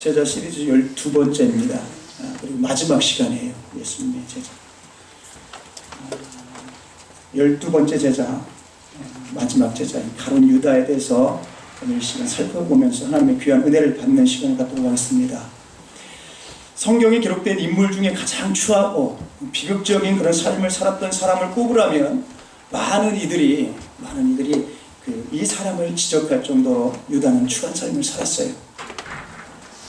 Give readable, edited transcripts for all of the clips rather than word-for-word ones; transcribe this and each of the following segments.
제자 시리즈 12번째입니다. 그리고 마지막 시간이에요. 예수님의 제자. 12번째 제자, 마지막 제자인 가룟 유다에 대해서 오늘 시간 살펴보면서 하나님의 귀한 은혜를 받는 시간을 갖도록 하겠습니다. 성경에 기록된 인물 중에 가장 추하고 비극적인 그런 삶을 살았던 사람을 꼽으라면 많은 이들이 이 사람을 지적할 정도로 유다는 추한 삶을 살았어요.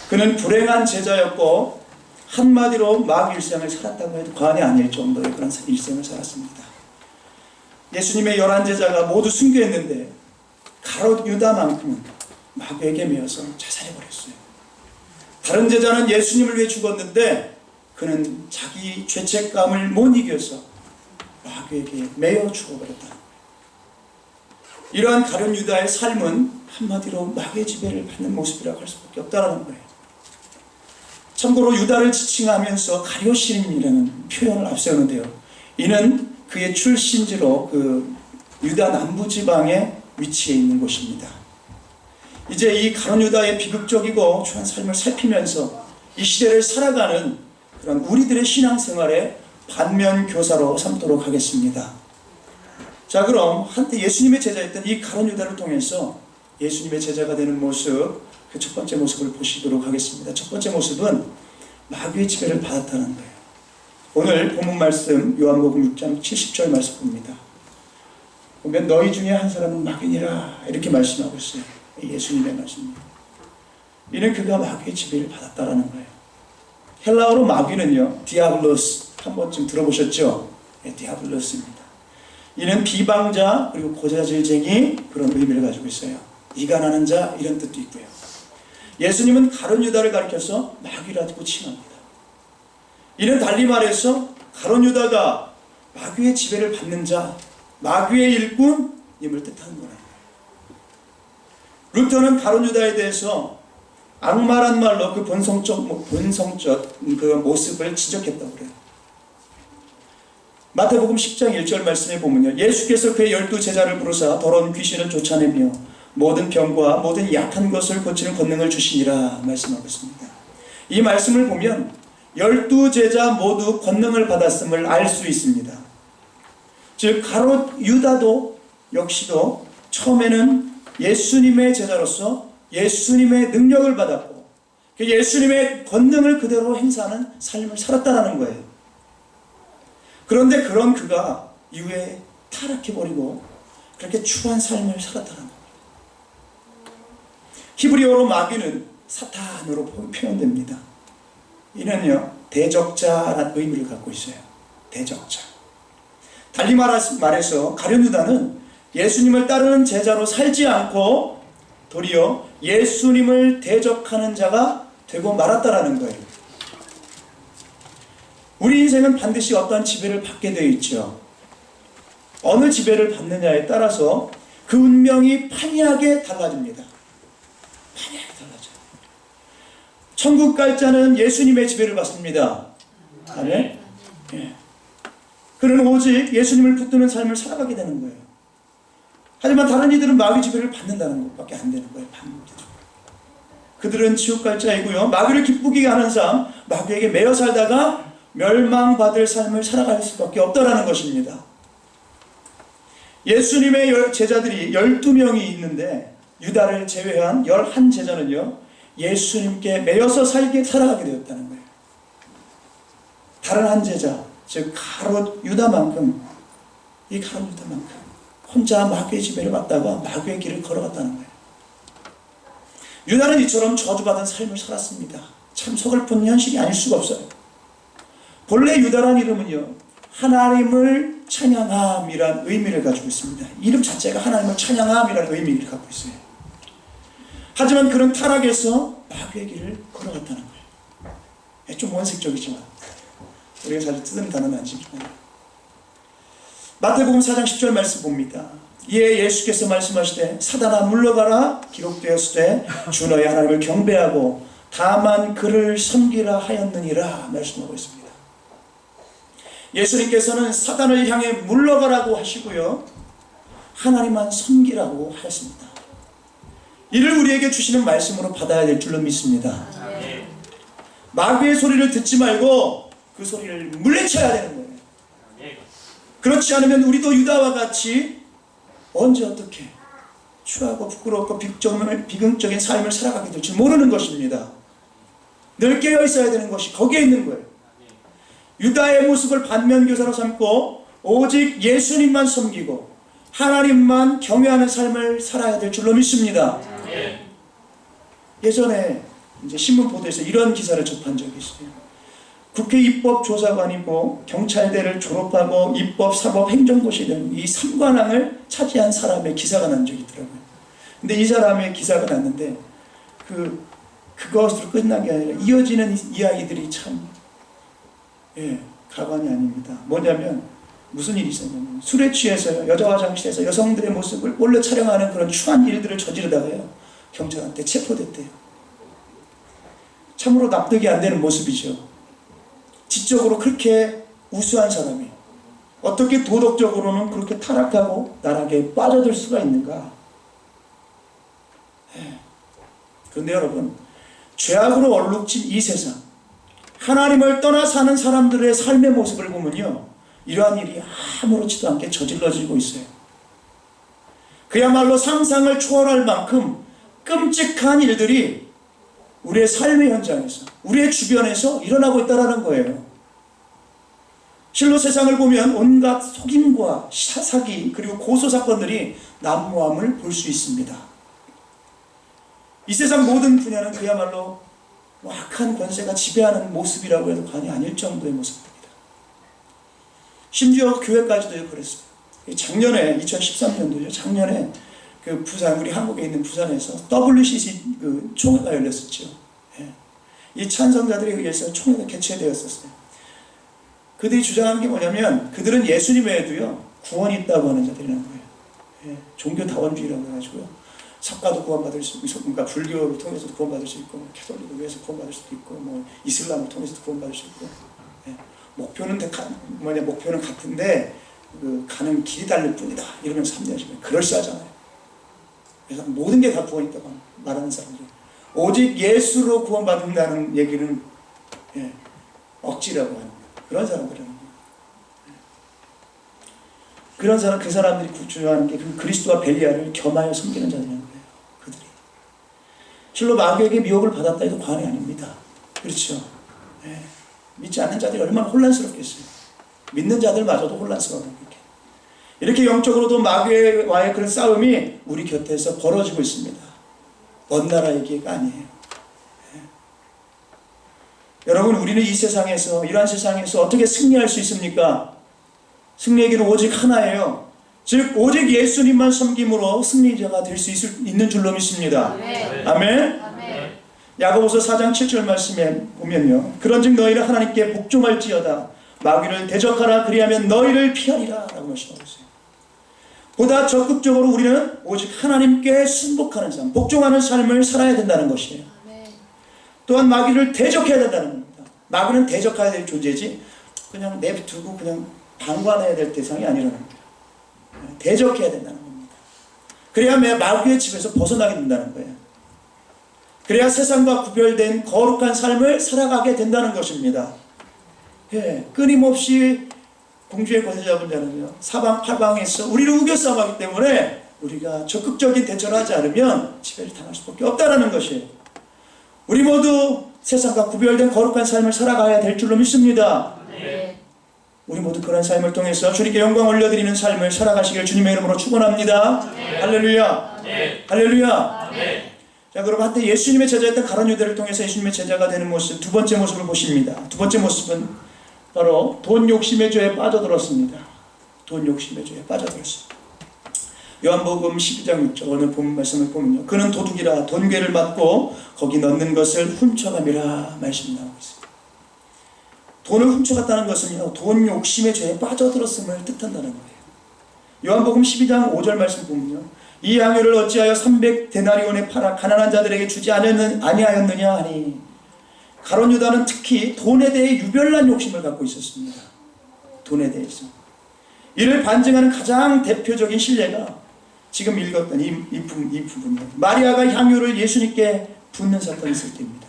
그는 불행한 제자였고 한마디로 마귀 일생을 살았다고 해도 과언이 아닐 정도의 그런 일생을 살았습니다. 예수님의 11제자가 모두 순교했는데 가룟 유다만큼은 마귀에게 매여서 자살해버렸어요. 다른 제자는 예수님을 위해 죽었는데 그는 자기 죄책감을 못 이겨서 마귀에게 매여 죽어버렸다는 거예요. 이러한 가룟 유다의 삶은 한마디로 마귀의 지배를 받는 모습이라고 할 수밖에 없다는 거예요. 참고로 유다를 지칭하면서 가룟이라는 표현을 앞세우는데요. 이는 그의 출신지로 그 유다 남부지방에 위치해 있는 곳입니다. 이제 이 가룟 유다의 비극적이고 추한 삶을 살피면서 이 시대를 살아가는 그런 우리들의 신앙생활의 반면교사로 삼도록 하겠습니다. 자, 그럼 한때 예수님의 제자였던 이 가룟 유다를 통해서 예수님의 제자가 되는 모습, 그 첫 번째 모습을 보시도록 하겠습니다. 첫 번째 모습은 마귀의 지배를 받았다는 거예요. 오늘 본문 말씀 요한복음 6장 70절 말씀 봅니다. 보면 너희 중에 한 사람은 마귀니라 이렇게 말씀하고 있어요. 예수님의 말씀입니다. 이는 그가 마귀의 지배를 받았다라는 거예요. 헬라어로 마귀는요, 디아블로스, 한 번쯤 들어보셨죠? 네, 디아블로스입니다. 이는 비방자 그리고 고자질쟁이 그런 의미를 가지고 있어요. 이간하는 자 이런 뜻도 있고요. 예수님은 가룟 유다를 가리켜서 마귀라고 칭합니다. 이는 달리 말해서 가룟 유다가 마귀의 지배를 받는 자, 마귀의 일꾼임을 뜻하는 거예요. 루터는 가룟 유다에 대해서 악마란 말로 그 본성적 그 모습을 지적했다고 그래요. 마태복음 10장 1절 말씀에 보면요, 예수께서 그의 12제자를 부르사 더러운 귀신을 쫓아내며 모든 병과 모든 약한 것을 고치는 권능을 주시니라 말씀하고 있습니다. 이 말씀을 보면 12제자 모두 권능을 받았음을 알 수 있습니다. 즉 가룟 유다도 역시도 처음에는 예수님의 제자로서 예수님의 능력을 받았고 예수님의 권능을 그대로 행사하는 삶을 살았다는 거예요. 그런데 그런 그가 이후에 타락해버리고 그렇게 추한 삶을 살았다는 거예요. 히브리어로 마귀는 사탄으로 표현됩니다. 이는요, 대적자라는 의미를 갖고 있어요. 대적자. 달리 말해서 가룟 유다는 예수님을 따르는 제자로 살지 않고 도리어 예수님을 대적하는 자가 되고 말았다라는 거예요. 우리 인생은 반드시 어떠한 지배를 받게 되어 있죠. 어느 지배를 받느냐에 따라서 그 운명이 판이하게 달라집니다. 판이하게 달라져요. 천국 갈 자는 예수님의 지배를 받습니다. 아멘? 예. 그는 오직 예수님을 붙드는 삶을 살아가게 되는 거예요. 하지만 다른 이들은 마귀 지배를 받는다는 것밖에 안 되는 거예요. 그들은 지옥 갈 자이고요, 마귀를 기쁘게 하는 삶, 마귀에게 매여 살다가 멸망받을 삶을 살아갈 수밖에 없다라는 것입니다. 예수님의 제자들이 12명이 있는데 유다를 제외한 11제자는요 예수님께 매여서 살아가게 되었다는 거예요. 다른 한 제자, 즉 가룟 유다만큼 혼자 마귀의 지배를 받다가 마귀의 길을 걸어갔다는 거예요. 유다는 이처럼 저주받은 삶을 살았습니다. 참 서글픈 현실이 아닐 수가 없어요. 본래 유다란 이름은요, 하나님을 찬양함이란 의미를 가지고 있습니다. 이름 자체가 하나님을 찬양함이라는 의미를 갖고 있어요. 하지만 그런 타락에서 마귀의 길을 걸어갔다는 거예요. 좀 원색적이지만 우리가 자주 쓰는 단어는 아니지만 마태복음 4장 10절 말씀 봅니다. 이에 예수께서 말씀하시되 사단아 물러가라 기록되었으되 주 너의 하나님을 경배하고 다만 그를 섬기라 하였느니라 말씀하고 있습니다. 예수님께서는 사단을 향해 물러가라고 하시고요, 하나님만 섬기라고 하였습니다. 이를 우리에게 주시는 말씀으로 받아야 될 줄로 믿습니다. 마귀의 소리를 듣지 말고 그 소리를 물리쳐야 되는 거예요. 그렇지 않으면 우리도 유다와 같이 언제 어떻게 추하고 부끄럽고 비극적인 삶을 살아가게 될지 모르는 것입니다. 늘 깨어 있어야 되는 것이 거기에 있는 거예요. 유다의 모습을 반면교사로 삼고 오직 예수님만 섬기고 하나님만 경외하는 삶을 살아야 될 줄로 믿습니다. 예전에 이제 신문 보도에서 이런 기사를 접한 적이 있어요. 국회 입법조사관이고 경찰대를 졸업하고 입법, 사법, 행정고시 등 이 3관왕을 차지한 사람의 기사가 난 적이 있더라고요. 근데 이 사람의 기사가 났는데 그것으로 끝난 게 아니라 이어지는 이야기들이 참 가관이 아닙니다. 뭐냐면 무슨 일이 있었냐면 술에 취해서 여자 화장실에서 여성들의 모습을 몰래 촬영하는 그런 추한 일들을 저지르다가요 경찰한테 체포됐대요. 참으로 납득이 안 되는 모습이죠. 지적으로 그렇게 우수한 사람이 어떻게 도덕적으로는 그렇게 타락하고 나락에 빠져들 수가 있는가? 그런데 여러분, 죄악으로 얼룩진 이 세상, 하나님을 떠나 사는 사람들의 삶의 모습을 보면요, 이러한 일이 아무렇지도 않게 저질러지고 있어요. 그야말로 상상을 초월할 만큼 끔찍한 일들이 우리의 삶의 현장에서, 우리의 주변에서 일어나고 있다는 거예요. 실로 세상을 보면 온갖 속임과 사기 그리고 고소사건들이 난무함을 볼 수 있습니다. 이 세상 모든 분야는 그야말로 악한 권세가 지배하는 모습이라고 해도 과언이 아닐 정도의 모습입니다. 심지어 교회까지도 그랬어요. 작년에 2013년도죠. 작년에 그 부산, 우리 한국에 있는 부산에서 WCC 그 총회가 열렸었죠. 이 찬성자들에 의해서 총회가 개최되었었어요. 그들이 주장하는 게 뭐냐면 그들은 예수님 외에도요 구원이 있다고 하는 자들이라는 거예요. 종교다원주의라고 해가지고요. 석가도 구원받을 수 있고, 그러니까 불교를 통해서도 구원받을 수 있고, 캐톨릭을 위해서 구원받을 수도 있고, 뭐 이슬람을 통해서도 구원받을 수 있고, 목표는 같은데 그 가는 길이 다를 뿐이다. 이러면서 합리화시면 그럴싸하잖아요. 그래서 모든 게 다 구원이 있다고 말하는 사람들이 오직 예수로 구원받는다는 얘기는 억지라고 하는 거예요. 그런 사람들은 그런 사람, 그 사람들이 주장하는 게 그 그리스도와 벨리알을 겸하여 섬기는 자들이라는 거예요. 그들이 실로 마귀에게 미혹을 받았다 해도 과언이 아닙니다. 그렇죠? 믿지 않는 자들이 얼마나 혼란스럽겠어요. 믿는 자들마저도 혼란스러워요. 이렇게 영적으로도 마귀와의 그런 싸움이 우리 곁에서 벌어지고 있습니다. 먼 나라 얘기가 아니에요. 여러분, 우리는 이 세상에서, 이러한 세상에서 어떻게 승리할 수 있습니까? 승리의 길은 오직 하나예요. 즉 오직 예수님만 섬김으로 승리자가 될 수 있는 줄로 믿습니다. 아멘. 야고보서 4장 7절 말씀에 보면요, 그런즉 너희는 하나님께 복종할지어다 마귀를 대적하라 그리하면 너희를 피하리라 라고 말씀하고 있어요. 보다 적극적으로 우리는 오직 하나님께 순복하는 삶, 복종하는 삶을 살아야 된다는 것이에요. 또한 마귀를 대적해야 된다는 겁니다. 마귀는 대적해야 될 존재지 그냥 내두고 그냥 방관해야 될 대상이 아니라는 거예요. 대적해야 된다는 겁니다. 그래야 마귀의 집에서 벗어나게 된다는 거예요. 그래야 세상과 구별된 거룩한 삶을 살아가게 된다는 것입니다. 끊임없이 공주의 권세 잡은 자는요 사방팔방에서 우리를 우겨싸움하기 때문에 우리가 적극적인 대처를 하지 않으면 지배를 당할 수밖에 없다는 것이에요. 우리 모두 세상과 구별된 거룩한 삶을 살아가야 될 줄로 믿습니다. 우리 모두 그런 삶을 통해서 주님께 영광 올려드리는 삶을 살아가시길 주님의 이름으로 축원합니다. 할렐루야. 할렐루야. 자, 그럼 한때 예수님의 제자였던 가룟 유다를 통해서 예수님의 제자가 되는 모습, 두 번째 모습을 보십니다. 두 번째 모습은 바로 돈 욕심의 죄에 빠져들었습니다. 돈 욕심의 죄에 빠져들었습니다. 요한복음 12장 6절 오늘 본 말씀을 보면요, 그는 도둑이라 돈괴를 맞고 거기 넣는 것을 훔쳐감이라 말씀이 나오고 있습니다. 돈을 훔쳐갔다는 것은요 돈 욕심의 죄에 빠져들었음을 뜻한다는 거예요. 요한복음 12장 5절 말씀 보면요, 이 향유를 어찌하여 300데나리온에 팔아 가난한 자들에게 주지 아니하였느냐 하니, 가룟 유다는 특히 돈에 대해 유별난 욕심을 갖고 있었습니다. 돈에 대해서 이를 반증하는 가장 대표적인 신뢰가 지금 읽었던 이 부분이에요. 마리아가 향유를 예수님께 붓는 사건이 있을 때입니다.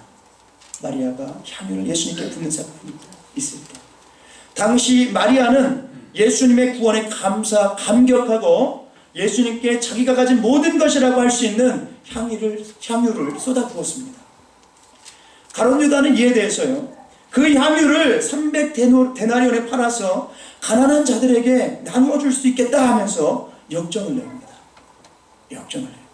마리아가 향유를 예수님께 붓는 사건이 있을 때, 당시 마리아는 예수님의 구원에 감격하고 예수님께 자기가 가진 모든 것이라고 할 수 있는 향유를 쏟아부었습니다. 가룟 유다는 이에 대해서요, 그 향유를 300데나리온에 팔아서 가난한 자들에게 나누어 줄 수 있겠다 하면서 역정을 냅니다. 역정을 해요.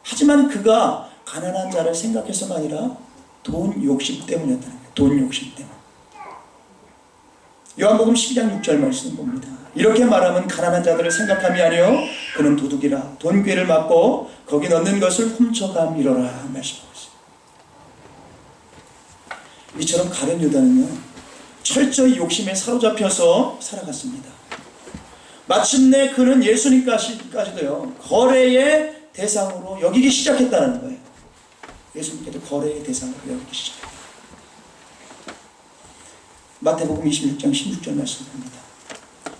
하지만 그가 가난한 자를 생각해서가 아니라 돈 욕심 때문이었다는 거예요. 돈 욕심 때문. 요한복음 12장 6절 말씀 봅니다. 이렇게 말하면 가난한 자들을 생각함이 아니요 그는 도둑이라 돈괴를 맞고 거기 넣는 것을 훔쳐감이로라 말씀하고 있어요. 이처럼 가룟 유다는요, 철저히 욕심에 사로잡혀서 살아갔습니다. 마침내 그는 예수님까지도요 거래의 대상으로 여기기 시작했다는 거예요. 예수님께도 거래의 대상으로 여기기 시작했다. 마태복음 26장 16절 말씀입니다.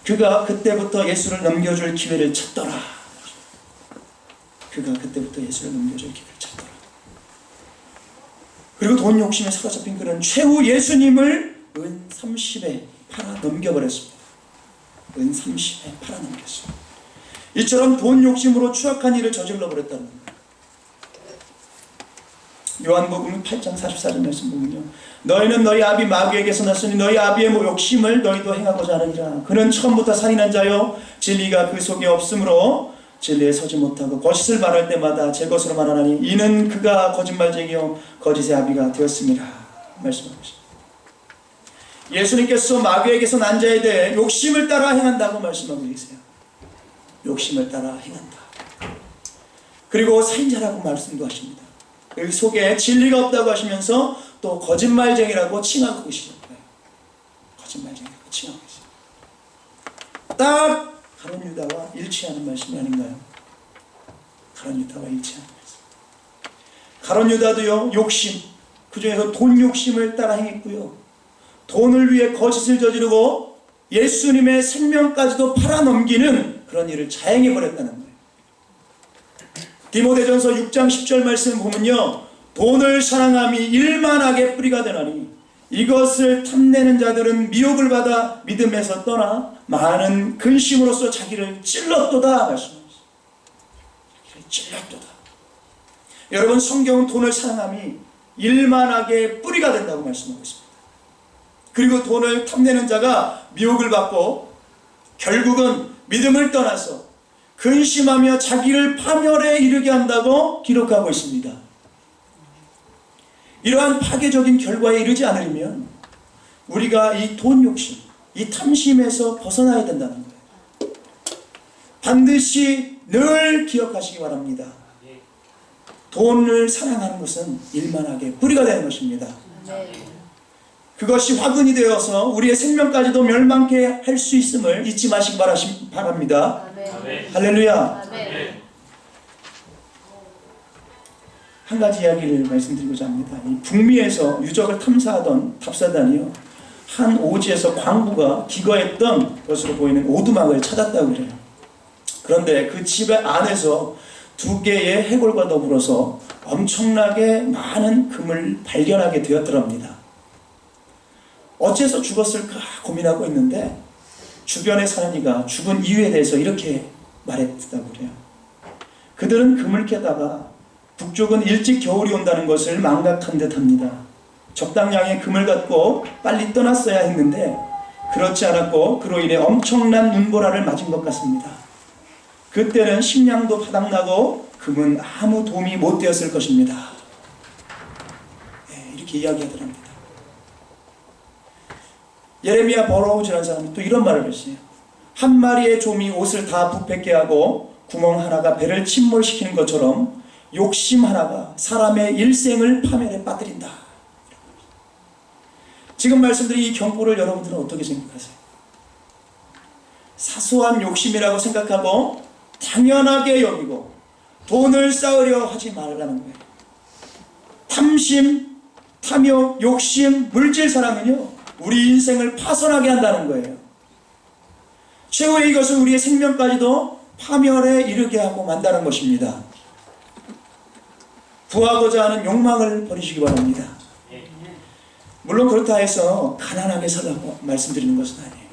그가 그때부터 예수를 넘겨줄 기회를 찾더라. 그가 그때부터 예수를 넘겨줄 기회를 찾더라. 그리고 돈 욕심에 사로잡힌 그는 최후 예수님을 은 30에 팔아 넘겨버렸습니다. 은 30에 팔아 넘겼어요. 이처럼 돈 욕심으로 추악한 일을 저질러 버렸다는 거예요. 요한복음 8장 44절 말씀 보면요, 너희는 너희 아비 마귀에게서 났으니 너희 아비의 욕심을 너희도 행하고자 하느니라. 그는 처음부터 살인한 자요 진리가 그 속에 없으므로 진리에 서지 못하고 거짓을 말할 때마다 제 것으로 말하나니 이는 그가 거짓말쟁이요 거짓의 아비가 되었습니다. 말씀하고 있습니다. 예수님께서 마귀에게서 난 자에 대해 욕심을 따라 행한다고 말씀하고 계세요. 욕심을 따라 행한다. 그리고 살인자라고 말씀도 하십니다. 그 속에 진리가 없다고 하시면서 또 거짓말쟁이라고 칭하고 계시는 거예요. 거짓말쟁이라고 칭하고 계세요. 딱 가룟 유다와 일치하는 말씀이 아닌가요? 가룟 유다와 일치하는 말씀. 가룟 유다도요, 욕심, 그 중에서 돈 욕심을 따라 행했고요, 돈을 위해 거짓을 저지르고 예수님의 생명까지도 팔아넘기는 그런 일을 자행해버렸다는 거예요. 디모데전서 6장 10절 말씀 보면요, 돈을 사랑함이 일만하게 뿌리가 되나니 이것을 탐내는 자들은 미혹을 받아 믿음에서 떠나 많은 근심으로써 자기를 찔렀도다 말씀하셨어요. 자기를 찔렀도다. 여러분, 성경은 돈을 사랑함이 일만하게 뿌리가 된다고 말씀하고 있습니다. 그리고 돈을 탐내는 자가 미혹을 받고 결국은 믿음을 떠나서 근심하며 자기를 파멸에 이르게 한다고 기록하고 있습니다. 이러한 파괴적인 결과에 이르지 않으려면 우리가 이 돈 욕심, 이 탐심에서 벗어나야 된다는 거예요. 반드시 늘 기억하시기 바랍니다. 돈을 사랑하는 것은 일만하게 뿌리가 되는 것입니다. 그것이 화근이 되어서 우리의 생명까지도 멸망케 할 수 있음을 잊지 마시기 바랍니다. 아멘. 할렐루야. 아멘. 한 가지 이야기를 말씀드리고자 합니다. 이 북미에서 유적을 탐사하던 탑사단이요, 한 오지에서 광부가 기거했던 것으로 보이는 오두막을 찾았다고 그래요. 그런데 그 집 안에서 2개의 해골과 더불어서 엄청나게 많은 금을 발견하게 되었더랍니다. 어째서 죽었을까 고민하고 있는데 주변에 사는 이가 죽은 이유에 대해서 이렇게 말했다고 그래요. 그들은 금을 캐다가 북쪽은 일찍 겨울이 온다는 것을 망각한 듯합니다. 적당량의 금을 갖고 빨리 떠났어야 했는데 그렇지 않았고 그로 인해 엄청난 눈보라를 맞은 것 같습니다. 그때는 식량도 바닥나고 금은 아무 도움이 못 되었을 것입니다. 네, 이렇게 이야기하더랍니다. 예레미야 버러우즈라는 사람이 또 이런 말을 했어요. 한 마리의 좀이 옷을 다 부패게 하고 구멍 하나가 배를 침몰시키는 것처럼 욕심 하나가 사람의 일생을 파멸에 빠뜨린다. 지금 말씀드린 이 경고를 여러분들은 어떻게 생각하세요? 사소한 욕심이라고 생각하고 당연하게 여기고 돈을 쌓으려 하지 말라는 거예요. 탐심, 탐욕, 욕심, 물질 사랑은요, 우리 인생을 파손하게 한다는 거예요. 최후의 이것은 우리의 생명까지도 파멸에 이르게 하고 만다는 것입니다. 구하고자 하는 욕망을 버리시기 바랍니다. 물론 그렇다 해서 가난하게 살라고 말씀드리는 것은 아니에요.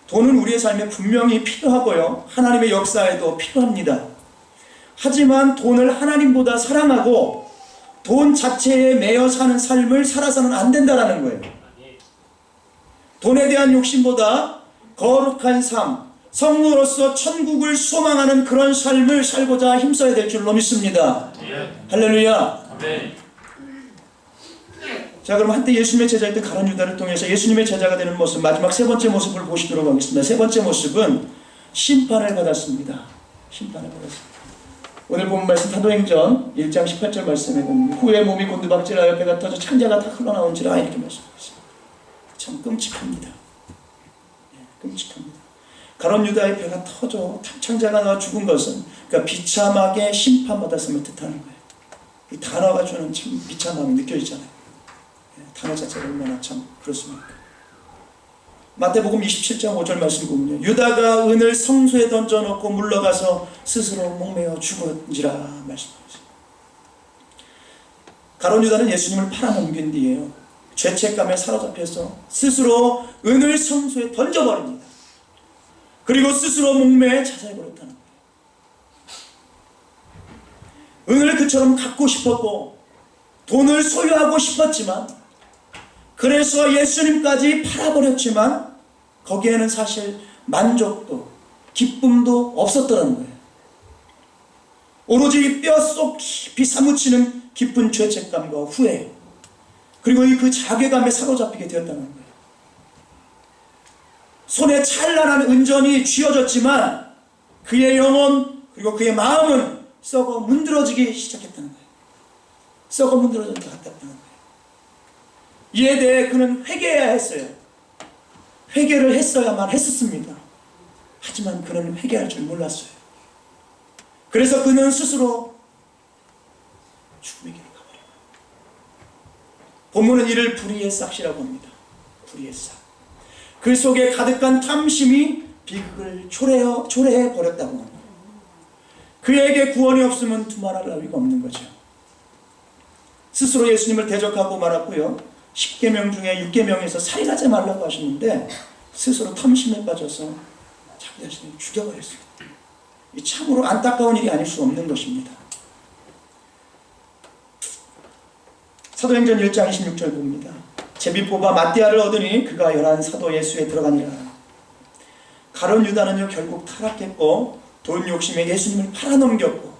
돈은 우리의 삶에 분명히 필요하고요. 하나님의 역사에도 필요합니다. 하지만 돈을 하나님보다 사랑하고 돈 자체에 매여 사는 삶을 살아서는 안 된다는 거예요. 돈에 대한 욕심보다 거룩한 삶, 성도로서 천국을 소망하는 그런 삶을 살고자 힘써야 될 줄로 믿습니다. 할렐루야. 자, 그럼 한때 예수님의 제자였던 가룟 유다를 통해서 예수님의 제자가 되는 모습, 마지막 세 번째 모습을 보시도록 하겠습니다. 세 번째 모습은 심판을 받았습니다. 심판을 받았습니다. 오늘 본 말씀 사도행전 1장 18절 말씀에 보면 후에 몸이 곤두박질하여 배가 터져 창자가 다 흘러나온지라 이렇게 말씀하고 있습니다. 참 끔찍합니다. 끔찍합니다. 가룟 유다의 배가 터져 창자가 나와 죽은 것은 그러니까 비참하게 심판받았음을 뜻하는 거예요. 이 단어가 주는 참 비참함이 느껴지잖아요. 단어 자체가 얼마나 참 그렇습니까? 마태복음 27장 5절 말씀 보면요, 유다가 은을 성소에 던져놓고 물러가서 스스로 목매어 죽은지라 말씀하셨습니다. 가룟 유다는 예수님을 팔아넘긴 뒤에요, 죄책감에 사로잡혀서 스스로 은을 성소에 던져버립니다. 그리고 스스로 목매에 자살해버렸다는 거예요. 은을 그처럼 갖고 싶었고 돈을 소유하고 싶었지만, 그래서 예수님까지 팔아버렸지만 거기에는 사실 만족도 기쁨도 없었더라는 거예요. 오로지 뼛속 깊이 사무치는 깊은 죄책감과 후회, 그리고 그 자괴감에 사로잡히게 되었다는 거예요. 손에 찬란한 은전이 쥐어졌지만 그의 영혼 그리고 그의 마음은 썩어 문드러지기 시작했다는 거예요. 썩어 문드러진 것 같다는 거예요. 이에 대해 그는 회개해야 했어요. 회개를 했어야만 했었습니다. 하지만 그는 회개할 줄 몰랐어요. 그래서 그는 스스로 죽음의 길을 가버려요. 본문은 이를 불의의 싹이라고 합니다. 불의의 싹. 그 속에 가득한 탐심이 비극을 초래해 버렸다고 합니다. 그에게 구원이 없으면 두말할 나위가 없는 거죠. 스스로 예수님을 대적하고 말았고요, 10계명 중에 6계명에서 살인하지 말라고 하셨는데 스스로 탐심에 빠져서 자기 자신을 죽여버렸어요. 이 참으로 안타까운 일이 아닐 수 없는 것입니다. 사도행전 1장 26절 봅니다. 제비 뽑아 마띠아를 얻으니 그가 열한 사도 예수에 들어가니라. 가룟 유다는요, 결국 타락했고 돈 욕심에 예수님을 팔아넘겼고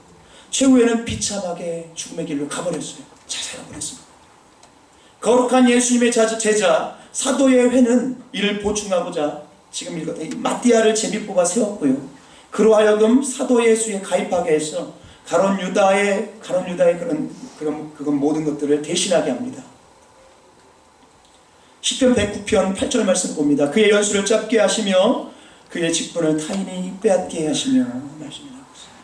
최후에는 비참하게 죽음의 길로 가버렸어요. 자살해버렸습니다. 거룩한 예수님의 제자 사도의 회는 이를 보충하고자 지금 마띠아를 제비 뽑아 세웠고요, 그로 하여금 사도 예수에 가입하게 해서 가룟 유다의 그런 모든 것들을 대신하게 합니다. 시편 109편 8절 말씀 봅니다. 그의 연수를 짧게 하시며 그의 직분을 타인이 빼앗게 하시며 말씀을 하고 있습니다.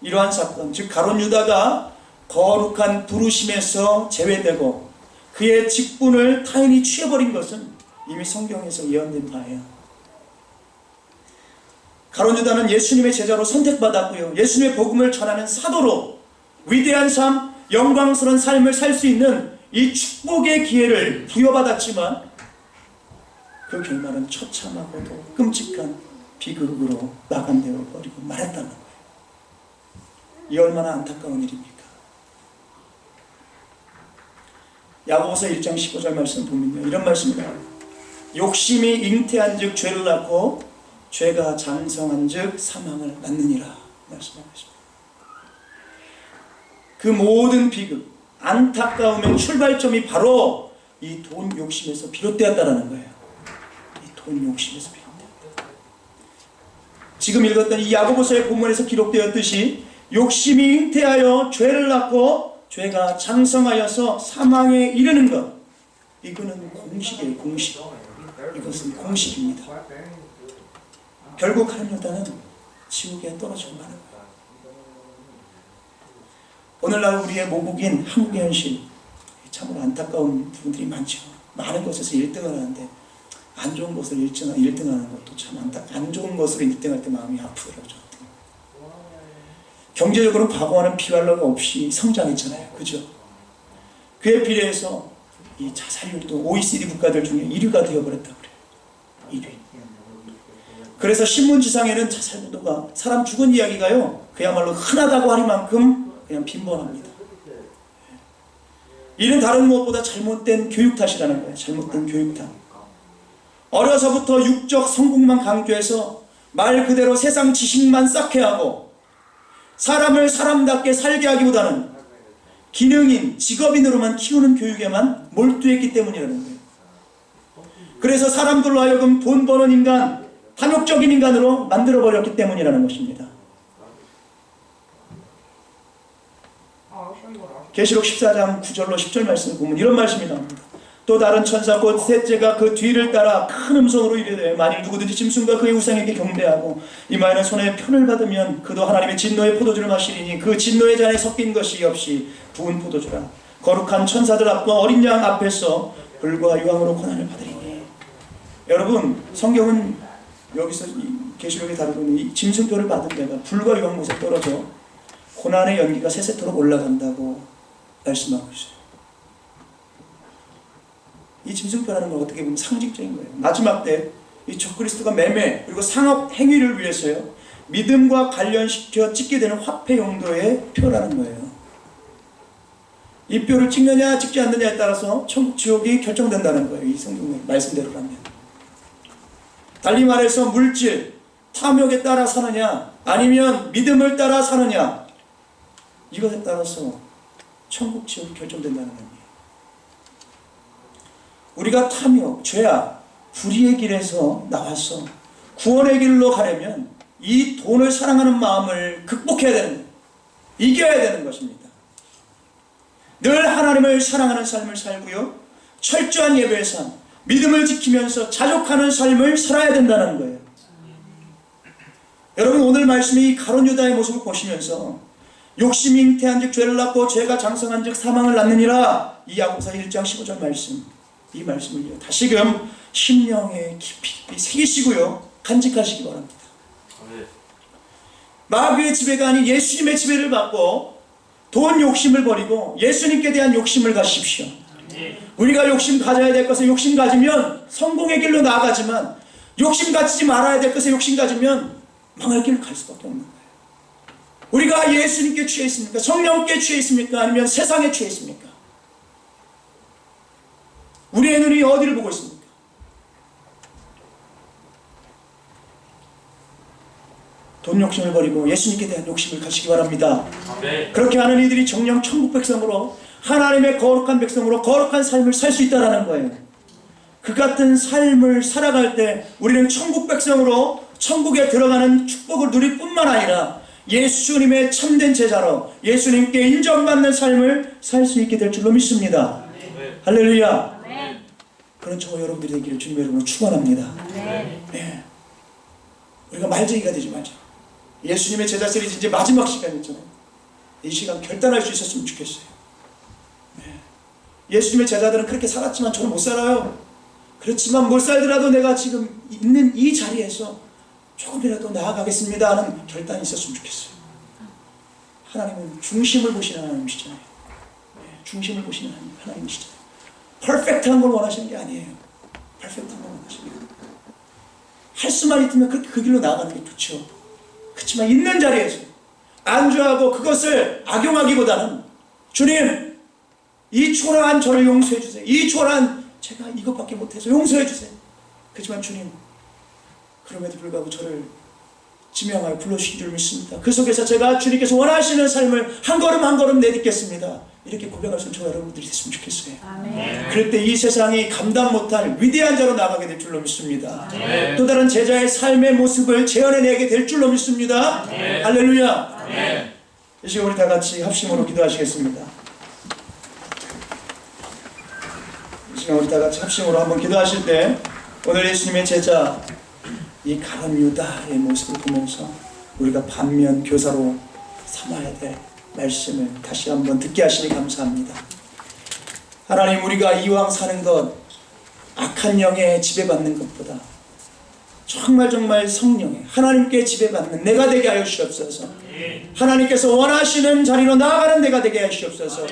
이러한 사건, 즉 가룟 유다가 거룩한 부르심에서 제외되고 그의 직분을 타인이 취해버린 것은 이미 성경에서 예언된 바예요. 가룟 유다는 예수님의 제자로 선택받았고요, 예수님의 복음을 전하는 사도로 위대한 삶, 영광스러운 삶을 살 수 있는 이 축복의 기회를 부여받았지만 그 결말은 처참하고도 끔찍한 비극으로 마감되어 버리고 말았다는 거예요. 이 얼마나 안타까운 일입니까? 야고보서 1장 15절 말씀 보면요, 이런 말씀이 나와요. 욕심이 잉태한 즉 죄를 낳고 죄가 장성한 즉 사망을 낳느니라 말씀하고 있습니다. 그 모든 비극, 안타까움의 출발점이 바로 이 돈 욕심에서 비롯되었다는 거예요. 이 돈 욕심에서 비롯되었다. 지금 읽었던 이 야고보서의 본문에서 기록되었듯이 욕심이 잉태하여 죄를 낳고 죄가 장성하여서 사망에 이르는 것, 이거는 공식이에요. 공식. 이것은 공식입니다. 결국 가룟 유다는 지옥에 떨어지고 마는 거예요. 오늘날 우리의 모국인 한국의 현실, 참으로 안타까운 부분들이 많죠. 많은 곳에서 1등을 하는데 안 좋은 것을 1등하는 것도 참 안 좋은 것으로 1등할 때 마음이 아프더라고요. 경제적으로 과거와는 비할 바가 없이 성장했잖아요. 그죠? 그에 비례해서 이 자살률도 OECD 국가들 중에 1위가 되어버렸다고 그래요. 1위. 그래서 신문지상에는 자살 보도가, 사람 죽은 이야기가요, 그야말로 흔하다고 할 만큼 그냥 빈번합니다. 이는 다른 무엇보다 잘못된 교육 탓이라는 거예요. 잘못된 교육 탓. 어려서부터 육적 성공만 강조해서 말 그대로 세상 지식만 쌓게 하고 사람을 사람답게 살게 하기보다는 기능인, 직업인으로만 키우는 교육에만 몰두했기 때문이라는 거예요. 그래서 사람들로 하여금 돈 버는 인간, 탐욕적인 인간으로 만들어버렸기 때문이라는 것입니다. 계시록 14장 9절로 10절 말씀을 보면 이런 말씀이 나옵니다. 또 다른 천사 곧 셋째가 그 뒤를 따라 큰 음성으로 이르되 만일 누구든지 짐승과 그의 우상에게 경배하고 이마에는 손에 편을 받으면 그도 하나님의 진노의 포도주를 마시리니 그 진노의 잔에 섞인 것이 없이 부은 포도주라. 거룩한 천사들 앞과 어린 양 앞에서 불과 유황으로 고난을 받으리니. 여러분, 성경은 여기서 계시록에 다루는 이 짐승표를 받은 데가 불과 유황 못에 떨어져 고난의 연기가 세세토록 올라간다고 말씀하고 있어요. 이 짐승표라는 건 어떻게 보면 상징적인 거예요. 마지막 때 이 적그리스도가 매매 그리고 상업 행위를 위해서요, 믿음과 관련시켜 찍게 되는 화폐 용도의 표라는 거예요. 이 뼈를 찍느냐 찍지 않느냐에 따라서 천국 지옥이 결정된다는 거예요. 이 성경 말씀대로라면. 달리 말해서 물질, 탐욕에 따라 사느냐 아니면 믿음을 따라 사느냐, 이것에 따라서 천국 지옥이 결정된다는 겁니다. 우리가 탐욕, 죄악, 불의의 길에서 나와서 구원의 길로 가려면 이 돈을 사랑하는 마음을 극복해야 되는 거예요. 이겨야 되는 것입니다. 늘 하나님을 사랑하는 삶을 살고요, 철저한 예배의 삶, 믿음을 지키면서 자족하는 삶을 살아야 된다는 거예요. 여러분, 오늘 말씀이 이 가룟 유다의 모습을 보시면서 욕심이 잉태한 즉 죄를 낳고 죄가 장성한 즉 사망을 낳느니라, 이 야고보서 1장 15절 말씀, 이 말씀을요 다시금 심령에 깊이 새기시고요 간직하시기 바랍니다. 마귀의 지배가 아닌 예수님의 지배를 받고 돈 욕심을 버리고 예수님께 대한 욕심을 가십시오. 우리가 욕심 가져야 될 것에 욕심 가지면 성공의 길로 나아가지만, 욕심 가지지 말아야 될 것에 욕심 가지면 망할 길을 갈 수밖에 없는 거예요. 우리가 예수님께 취해 있습니까? 성령께 취해 있습니까? 아니면 세상에 취해 있습니까? 우리의 눈이 어디를 보고 있습니까? 돈 욕심을 버리고 예수님께 대한 욕심을 가지시기 바랍니다. 아멘. 그렇게 하는 이들이 정령 천국 백성으로, 하나님의 거룩한 백성으로 거룩한 삶을 살 수 있다는 거예요. 그 같은 삶을 살아갈 때 우리는 천국 백성으로 천국에 들어가는 축복을 누릴 뿐만 아니라 예수님의 참된 제자로 예수님께 인정받는 삶을 살 수 있게 될 줄로 믿습니다. 아멘. 할렐루야. 아멘. 그런 저와 여러분들이 되기를 주님의 이름으로 축원합니다. 네. 우리가 말쟁이가 되지 말자. 예수님의 제자 시리즈 이제 마지막 시간이잖아요. 이 시간 결단할 수 있었으면 좋겠어요. 네. 예수님의 제자들은 그렇게 살았지만 저는 못 살아요. 그렇지만 못 살더라도 내가 지금 있는 이 자리에서 조금이라도 나아가겠습니다 하는 결단이 있었으면 좋겠어요. 하나님은 중심을 보시는 하나님이시잖아요. 네. 중심을 보시는 하나님이시잖아요. 퍼펙트한 걸 원하시는 게 아니에요. 퍼펙트한 걸 원하시는 게. 할 수만 있으면 그렇게 그 길로 나아가는 게 좋죠. 그렇지만 있는 자리에서 안주하고 그것을 악용하기보다는, 주님, 이 초라한 저를 용서해 주세요. 이 초라한 제가 이것밖에 못해서 용서해 주세요. 그렇지만 주님, 그럼에도 불구하고 저를 지명하여 불러주신 줄 믿습니다. 그 속에서 제가 주님께서 원하시는 삶을 한 걸음 한 걸음 내딛겠습니다. 이렇게 고백할 수 있는 저와 여러분들이 됐으면 좋겠어요. 아멘. 그럴 때 이 세상이 감당 못할 위대한 자로 나가게 될 줄로 믿습니다. 아멘. 또 다른 제자의 삶의 모습을 재현해내게 될 줄로 믿습니다. 아멘. 할렐루야. 아멘. 이 시간 우리 다 같이 합심으로 기도하시겠습니다. 이 시간 우리 다 같이 합심으로 한번 기도하실 때 오늘 예수님의 제자 이 가룟 유다의 모습을 보면서 우리가 반면 교사로 삼아야 될 말씀을 다시 한번 듣게 하시니 감사합니다. 하나님, 우리가 이왕 사는 것 악한 영에 지배받는 것보다 정말 성령에 하나님께 지배받는 내가 되게 하여 주시옵소서. 하나님께서 원하시는 자리로 나아가는 내가 되게 하시옵소서.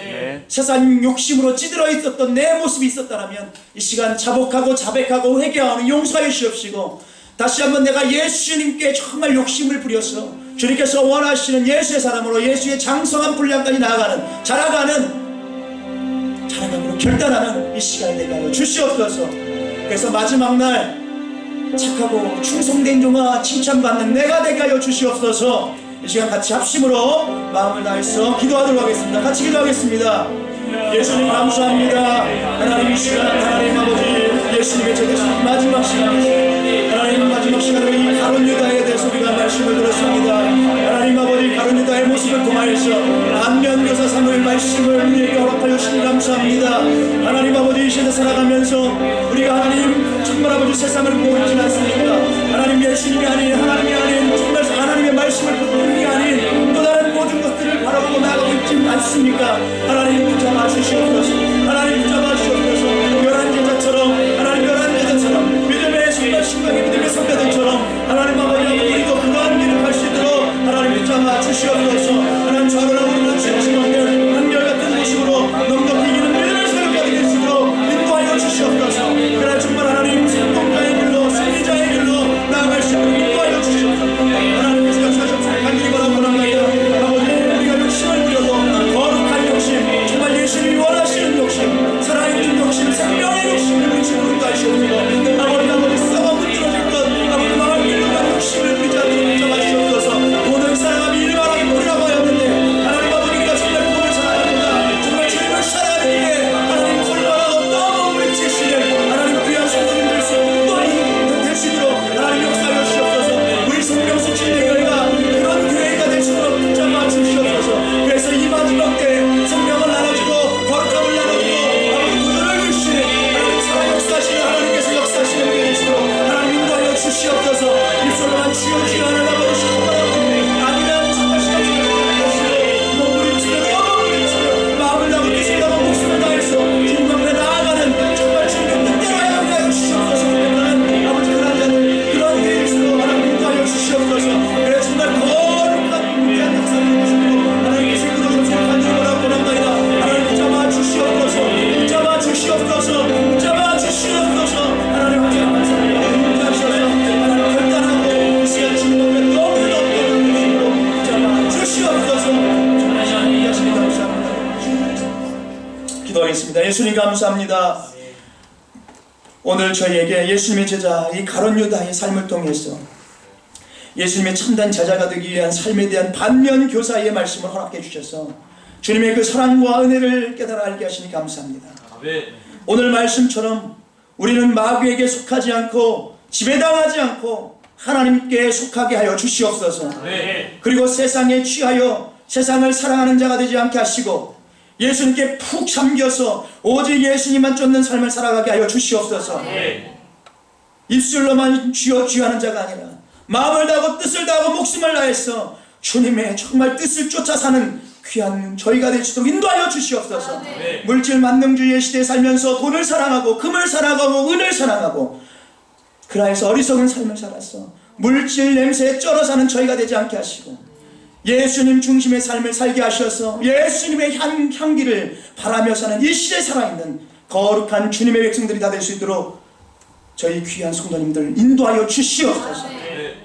세상 욕심으로 찌들어 있었던 내 모습이 있었다면 이 시간 자복하고 자백하고 회개하는 용서하여 주옵시고, 다시 한번 내가 예수님께 정말 욕심을 부려서 주님께서 원하시는 예수의 사람으로 예수의 장성한 분량까지 나아가는 자라가는 결단하는 이 시간이 되게 하여 주시옵소서. 그래서 마지막 날 착하고 충성된 종아 칭찬받는 내가 되게 하여 주시옵소서. 이 시간 같이 합심으로 마음을 다해서 기도하도록 하겠습니다. 같이 기도하겠습니다. 예수님 감사합니다. 하나님 이 시간 하나님 아버지 예수님의 제대신 마지막 시간에 하나님 마지막 시간에 이 가룟 유다에 대해서 우리가 말씀을 들었습니다. 하나님 아버지 가룟 유다의 모습을 통하여서 안면교사상을 말씀을 우리에게 허락하여 주시니 감사합니다. 하나님 아버지 이 시대 살아가면서 우리가 하나님 정말 아버지 세상을 모르지 않습니까? 하나님 예수님이 아닌 하나님이 아닌 정말 하나님의 말씀을 듣는 게 아닌 또 다른 모든 것들을 바라보고 나아가고 있지 않습니까? 하나님 붙잡아 주시옵소서. 하나님 붙잡아 주시옵소서. 열한 제자처럼 하나님 열한 제자처럼 믿음의 정말 신강의 믿음의 선배들처럼 하나님 아버지 우리도 그러한 길을 갈 수 있도록 하나님 붙잡아 주시옵소서. 하나님 좌로라고 있는 지금은 한결같은 모습으로 넉넉히 이기는 믿음의 사역자가 될 수 있도록 인도하여 주시옵소서. 그래 정말 하나님 성공자의 길로 승리자의 길로 나아갈 수 있도록 인도하여 주시옵소서. 하나님께서 역사하셔서 간절히 바라보나이다. 아버지 우리가 욕심을 부려도 거룩한 욕심, 정말 예수님이 원하시는 욕심, 살아있는 욕심, 생명의 욕심을 우리 주님으로 인도하시옵소서. 아버지 썩어 문드러질 것 아버지 망할 길로 간 욕심을 부리지 않도록 붙잡아주시옵소서. 돈을 사랑하며 이를 바라기 뿌리라고 하였는데 하나님 아버지가 정말 돈을 사랑합니다. 정말 주님을 사랑하기에 하나님 콜바라고 떠먹을 지시는 하나님 귀한 성도님들 또한 될 수 있도록 하나님 역사하여 주시옵소서. 우리 성경수 진리교회가 그런 교회가 될 수 있도록 붙잡아 주시옵소서. 그래서 이 마지막 때 성령을 나눠주고 거룩함을 나눠주고 아버지 도전을 주시는 하나님 살아 역사하시는 하나님께서 역사하시는 교회 되시도록 하나님 인도하여 주시옵소서. 입술로만 주여 주여 하는 아버지 신바라고 아니면 정말 시간을 하시고 몸부림치며 떠먹부림치며 마음을 다하고 뜻을 다하고 목숨을 다해서 주님 앞에 나아가는 정말 주님의 뜻대로 하여 주시옵소서. 아버지 그런 자들 그런 교회 되시도록 하나님 인도하여 주시옵소서. 그래 정말 거룩한 위대한 역사를 해주시고 하나님께서 그런 것을 간절히 바라고 나옵니다. 하나님 붙잡아 주시옵소서. 붙잡아 주시옵소서. 붙잡아 주시옵소서. 하나님 붙잡아 주시옵소서. 하나님 결단하고 이 시간 주님 앞에 너무너무 붙잡아 주시옵소서. 하나님 예수님 감사합니다. 기도하겠습니다. 예수님 감사합니다. 오늘 저희에게 예수님의 제자 이 가룟 유다의 삶을 통해서 예수님의 참된 제자가 되기 위한 삶에 대한 반면 교사의 말씀을 허락해 주셔서 주님의 그 사랑과 은혜를 깨달아 알게 하시니 감사합니다. 오늘 말씀처럼 우리는 마귀에게 속하지 않고 지배당하지 않고 하나님께 속하게 하여 주시옵소서. 그리고 세상에 취하여 세상을 사랑하는 자가 되지 않게 하시고 예수님께 푹 잠겨서 오직 예수님만 쫓는 삶을 살아가게 하여 주시옵소서. 입술로만 주여 주여 하는 자가 아니라 마음을 다하고 뜻을 다하고 목숨을 다해서 주님의 정말 뜻을 쫓아 사는 귀한 저희가 될 수 있도록 인도하여 주시옵소서. 물질 만능주의의 시대에 살면서 돈을 사랑하고 금을 사랑하고 은을 사랑하고 그라해서 어리석은 삶을 살아서 물질 냄새에 쩔어 사는 저희가 되지 않게 하시고 예수님 중심의 삶을 살게 하셔서 예수님의 향기를 바라며 사는 이 시대에 살아있는 거룩한 주님의 백성들이 다 될 수 있도록 저희 귀한 성도님들 인도하여 주시옵소서.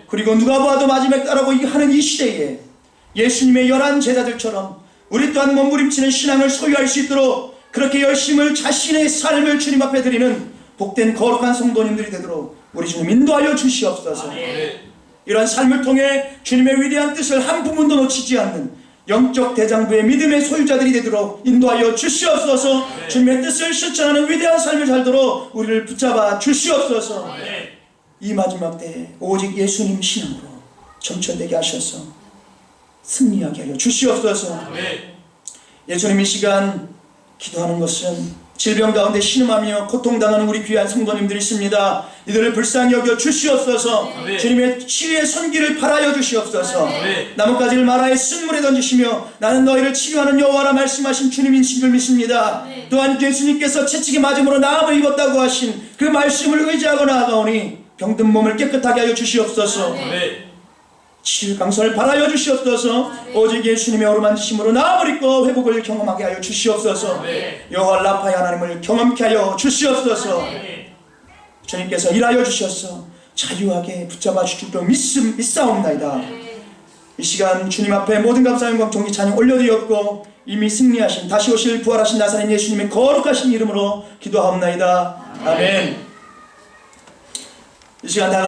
그리고 누가 봐도 마지막 따라고 하는 이 시대에 예수님의 열한 제자들처럼 우리 또한 몸부림치는 신앙을 소유할 수 있도록 그렇게 열심을 자신의 삶을 주님 앞에 드리는 복된 거룩한 성도님들이 되도록 우리 주님 인도하여 주시옵소서. 이러한 삶을 통해 주님의 위대한 뜻을 한 부분도 놓치지 않는 영적 대장부의 믿음의 소유자들이 되도록 인도하여 주시옵소서. 주님의 뜻을 실천하는 위대한 삶을 살도록 우리를 붙잡아 주시옵소서. 이 마지막 때에 오직 예수님 신앙으로 점철되게 하셔서 승리하게 하여 주시옵소서. 예수님 이 시간 기도하는 것은 질병 가운데 신음하며 고통당하는 우리 귀한 성도님들이 있습니다. 이들을 불쌍히 여겨 주시옵소서. 주님의 치유의 손길을 바라여 주시옵소서. 나뭇가지를 마라의 쓴물에 던지시며 나는 너희를 치유하는 여호와라 말씀하신 주님이신 줄 믿습니다. 또한 예수님께서 채찍이 맞음으로 나음을 입었다고 하신 그 말씀을 의지하고 나아가오니 병든 몸을 깨끗하게 하여 주시옵소서. 치유 강선을 바라여 주시옵소서. 오직 예수님의 어루만지심으로 나음을 입고 회복을 경험하게 하여 주시옵소서. 여호와 라파의 하나님을 경험케 하여 주시옵소서. 주님께서 일하여 주셔서 자유하게 붙잡아 주시기로 믿사옵나이다. 이 시간 주님 앞에 모든 감사 영광 존귀 찬양 올려드렸고 이미 승리하신 다시 오실 부활하신 나사렛 예수님의 거룩하신 이름으로 기도하옵나이다. 아멘. 이 시간 다